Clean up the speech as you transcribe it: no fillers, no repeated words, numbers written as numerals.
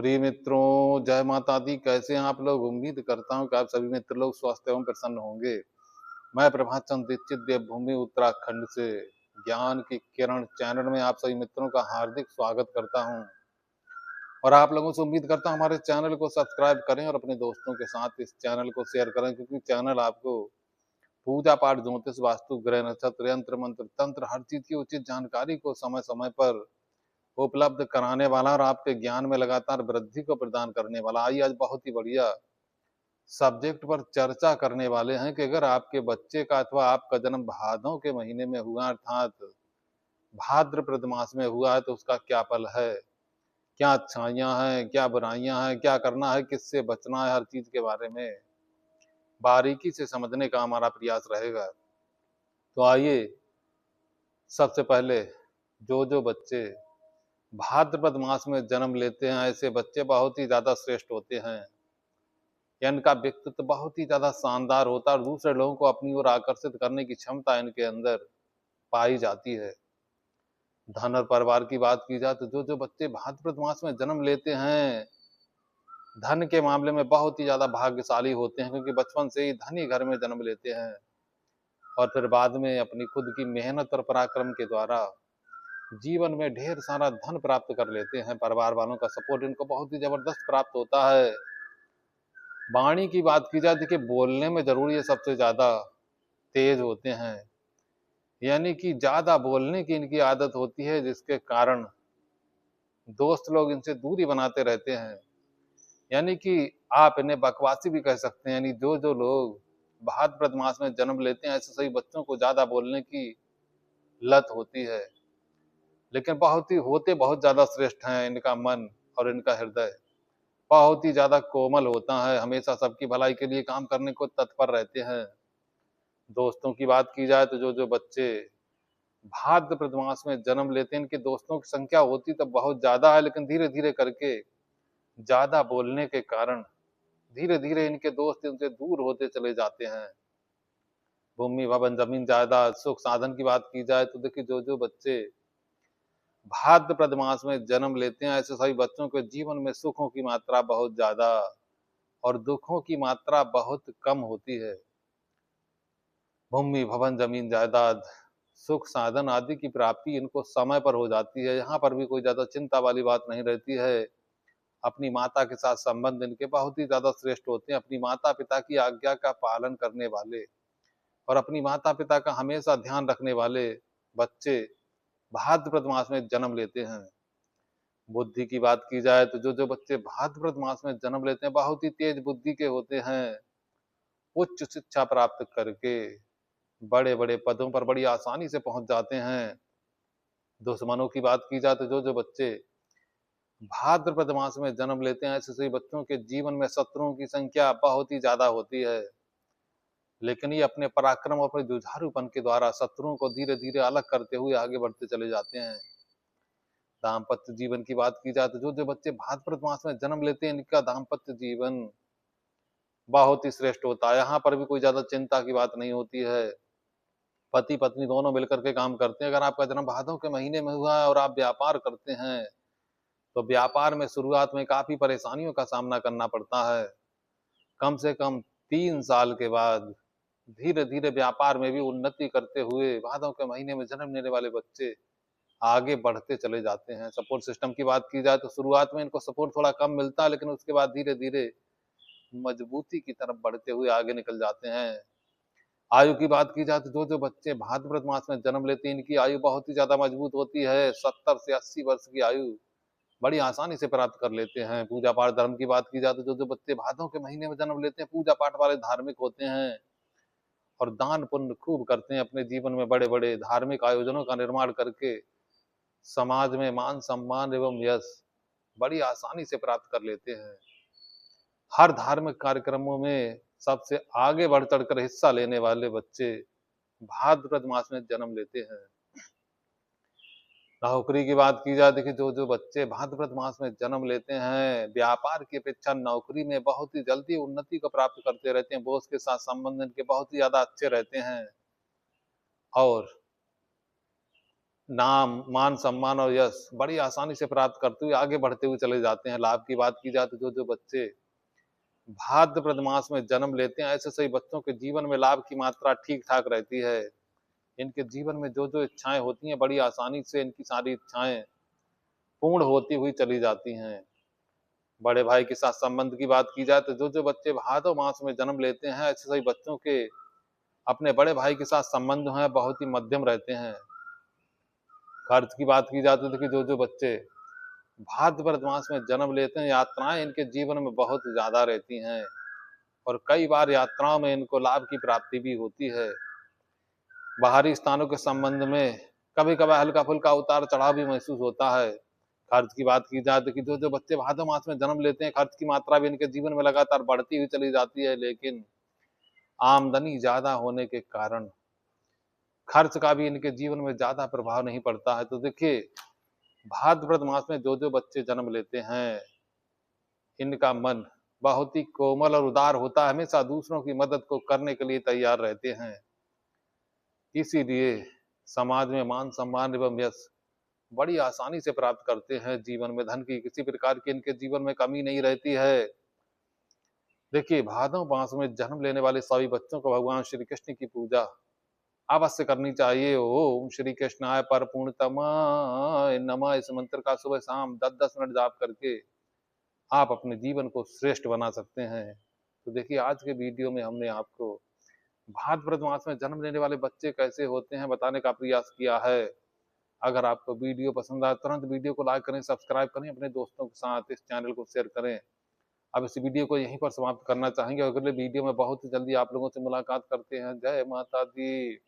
प्रिय मित्रों, जय माता दी। कैसे हैं आप लोग? उम्मीद करता हूं कि आप सभी मित्र लोग स्वस्थ एवं प्रसन्न होंगे। मैं प्रभात चंद्र दीक्षित देवभूमि उत्तराखंड से ज्ञान की किरण चैनल में आप सभी मित्रों का हार्दिक स्वागत करता हूं और आप लोगों से उम्मीद करता हूं हमारे चैनल को सब्सक्राइब करें और अपने दोस्तों के साथ इस चैनल को शेयर करें, क्योंकि चैनल आपको पूजा पाठ, ज्योतिष, वास्तु, ग्रह, नक्षत्र, यंत्र, मंत्र, तंत्र, हर चीज की उचित जानकारी को समय समय पर उपलब्ध कराने वाला और आपके ज्ञान में लगातार वृद्धि को प्रदान करने वाला। आइए आज बहुत ही बढ़िया सब्जेक्ट पर चर्चा करने वाले हैं कि अगर आपके बच्चे का अथवा आपका जन्म भादों के महीने में हुआ, अर्थात भाद्रपद मास में हुआ है, तो उसका क्या फल है, क्या अच्छाइयां हैं, क्या बुराइयां हैं, क्या करना है, किससे बचना है, हर चीज के बारे में बारीकी से समझने का हमारा प्रयास रहेगा। तो आइए, सबसे पहले जो बच्चे भाद्रपद मास में जन्म लेते हैं, ऐसे बच्चे बहुत ही ज्यादा श्रेष्ठ होते हैं। इनका व्यक्तित्व बहुत ही ज्यादा शानदार होता है और दूसरे लोगों को अपनी ओर आकर्षित करने की क्षमता इनके अंदर पाई जाती है। धन और परिवार की बात की जाए तो जो बच्चे भाद्रपद मास में जन्म लेते हैं, धन के मामले में बहुत ही ज्यादा भाग्यशाली होते हैं, क्योंकि बचपन से ही धनी घर में जन्म लेते हैं और फिर बाद में अपनी खुद की मेहनत और पराक्रम के द्वारा जीवन में ढेर सारा धन प्राप्त कर लेते हैं। परिवार वालों का सपोर्ट इनको बहुत ही जबरदस्त प्राप्त होता है। वाणी की बात की जाए, देखिए बोलने में जरूर ये सबसे ज्यादा तेज होते हैं, यानी कि ज्यादा बोलने की इनकी आदत होती है, जिसके कारण दोस्त लोग इनसे दूरी बनाते रहते हैं। यानी कि आप इन्हें बकवासी भी कह सकते हैं। यानी जो लोग भाद्रपद मास में जन्म लेते हैं, ऐसे सभी बच्चों को ज्यादा बोलने की लत होती है, लेकिन बहुत ज्यादा श्रेष्ठ हैं। इनका मन और इनका हृदय बहुत ही ज्यादा कोमल होता है, हमेशा सबकी भलाई के लिए काम करने को तत्पर रहते हैं। दोस्तों की बात की जाए तो जो बच्चे भाद्रपद मास में जन्म लेते हैं, इनके दोस्तों की संख्या होती तो बहुत ज्यादा है, लेकिन धीरे धीरे करके ज्यादा बोलने के कारण धीरे धीरे इनके दोस्त इनसे दूर होते चले जाते हैं। भूमि भवन जमीन जायदाद सुख साधन की बात की जाए तो देखिए जो बच्चे भाद्रपद मास में जन्म लेते हैं, ऐसे सभी बच्चों के जीवन में सुखों की मात्रा बहुत ज्यादा और दुखों की मात्रा बहुत कम होती है। भूमि भवन जमीन जायदाद सुख साधन आदि की प्राप्ति इनको समय पर हो जाती है। यहाँ पर भी कोई ज्यादा चिंता वाली बात नहीं रहती है। अपनी माता के साथ संबंध इनके बहुत ही ज्यादा श्रेष्ठ होते हैं। अपनी माता पिता की आज्ञा का पालन करने वाले और अपनी माता पिता का हमेशा ध्यान रखने वाले बच्चे भाद्रपद मास में जन्म लेते हैं। बुद्धि की बात की जाए तो जो बच्चे भाद्रपद मास में जन्म लेते हैं, बहुत ही तेज बुद्धि के होते हैं। उच्च शिक्षा प्राप्त करके बड़े बड़े पदों पर बड़ी आसानी से पहुंच जाते हैं। दुश्मनों की बात की जाए तो जो बच्चे भाद्रपद मास में जन्म लेते हैं, ऐसे सभी बच्चों के जीवन में शत्रुओं की संख्या बहुत ही ज्यादा होती है, लेकिन ये अपने पराक्रम और अपने जुझारूपन के द्वारा शत्रुओं को धीरे धीरे अलग करते हुए आगे बढ़ते चले जाते हैं। दाम्पत्य जीवन की बात की जाए तो जो बच्चे भाद्रपद मास में जन्म लेते हैं, इनका दाम्पत्य जीवन बहुत ही श्रेष्ठ होता है। यहाँ पर भी कोई ज्यादा चिंता की बात नहीं होती है। पति पत्नी दोनों मिलकर के काम करते हैं। अगर आपका जन्म भादों के महीने में हुआ है और आप व्यापार करते हैं, तो व्यापार में शुरुआत में काफी परेशानियों का सामना करना पड़ता है। कम से कम 3 साल के बाद धीरे धीरे व्यापार में भी उन्नति करते हुए भादों के महीने में जन्म लेने वाले बच्चे आगे बढ़ते चले जाते हैं। सपोर्ट सिस्टम की बात की जाए तो शुरुआत में इनको सपोर्ट थोड़ा कम मिलता है, लेकिन उसके बाद धीरे धीरे मजबूती की तरफ बढ़ते हुए आगे निकल जाते हैं। आयु की बात की जाए तो जो बच्चे भाद्रपद मास में जन्म लेते हैं, इनकी आयु बहुत ही ज्यादा मजबूत होती है। 70 से 80 वर्ष की आयु बड़ी आसानी से प्राप्त कर लेते हैं। पूजा पाठ धर्म की बात की जाए तो जो बच्चे भादों के महीने में जन्म लेते हैं, पूजा पाठ वाले धार्मिक होते हैं और दान पुण्य खूब करते हैं। अपने जीवन में बड़े बड़े धार्मिक आयोजनों का निर्माण करके समाज में मान सम्मान एवं यश बड़ी आसानी से प्राप्त कर लेते हैं। हर धार्मिक कार्यक्रमों में सबसे आगे बढ़ चढ़कर हिस्सा लेने वाले बच्चे भाद्रपद मास में जन्म लेते हैं। नौकरी की बात की जाए, देखिए जो बच्चे भाद्रपद मास में जन्म लेते हैं, व्यापार की अपेक्षा नौकरी में बहुत ही जल्दी उन्नति को प्राप्त करते रहते हैं। बॉस के साथ संबंध इनके बहुत ही ज्यादा अच्छे रहते हैं और नाम, मान, सम्मान और यश बड़ी आसानी से प्राप्त करते हुए आगे बढ़ते हुए चले जाते हैं। लाभ की बात की जाए तो जो-जो बच्चे भाद्रपद मास में जन्म लेते हैं, ऐसे सभी बच्चों के जीवन में लाभ की मात्रा ठीक-ठाक रहती है। इनके जीवन में जो-जो इच्छाएँ होती हैं, बड़ी आसानी से इनकी सारी इच्छाएँ पूर्ण होती हुई चली जाती हैं। बड़े भाई के साथ संबंध की बात की जाए तो जो-जो बच्चे भादो मास में जन्म लेते हैं, ऐसे सभी बच्चों के अपने बड़े भाई के साथ संबंध जो हैं बहुत ही मध्यम रहते हैं। खर्च की बात की जाए तो देखिए जो-जो बच्चे भाद्रपद मास में जन्म लेते हैं, यात्राएँ इनके जीवन में बहुत ज़्यादा रहती हैं और कई बार यात्राओं में इनको लाभ की प्राप्ति भी होती है। बाहरी स्थानों के संबंध में कभी-कभार हल्का-फुल्का उतार-चढ़ाव भी महसूस होता है। खर्च की बात की जाए तो कि जो-जो बच्चे भादो मास में जन्म लेते हैं, खर्च की मात्रा भी इनके जीवन में लगातार बढ़ती हुई चली जाती है, लेकिन आमदनी ज़्यादा होने के कारण खर्च का भी इनके जीवन में ज़्यादा प्रभाव नहीं पड़ता है। तो देखिए, भाद्रपद मास में जो-जो बच्चे जन्म लेते हैं, इनका मन बहुत ही कोमल और उदार होता है, हमेशा दूसरों की मदद को करने के लिए तैयार रहते हैं। इसीलिए समाज में मान-सम्मान एवं यश बड़ी आसानी से प्राप्त करते हैं। जीवन में धन की किसी प्रकार की इनके जीवन में कमी नहीं रहती है। देखिए, भादो मास में जन्म लेने वाले सभी बच्चों को भगवान श्री कृष्ण की पूजा अवश्य करनी चाहिए। ओम श्री कृष्णाय परपूर्णतमाय नमः इस मंत्र का सुबह-शाम 10-10 मिनट जाप करके आप अपने जीवन को श्रेष्ठ बना सकते हैं। तो देखिए, आज के वीडियो में हमने आपको भाद्रपद मास में जन्म लेने वाले बच्चे कैसे होते हैं बताने का प्रयास किया है। अगर आपको वीडियो पसंद आए तुरंत वीडियो को लाइक करें, सब्सक्राइब करें, अपने दोस्तों के साथ इस चैनल को शेयर करें। अब इस वीडियो को यहीं पर समाप्त करना चाहेंगे। अगले वीडियो में बहुत ही जल्दी आप लोगों से मुलाकात करते हैं। जय माता दी।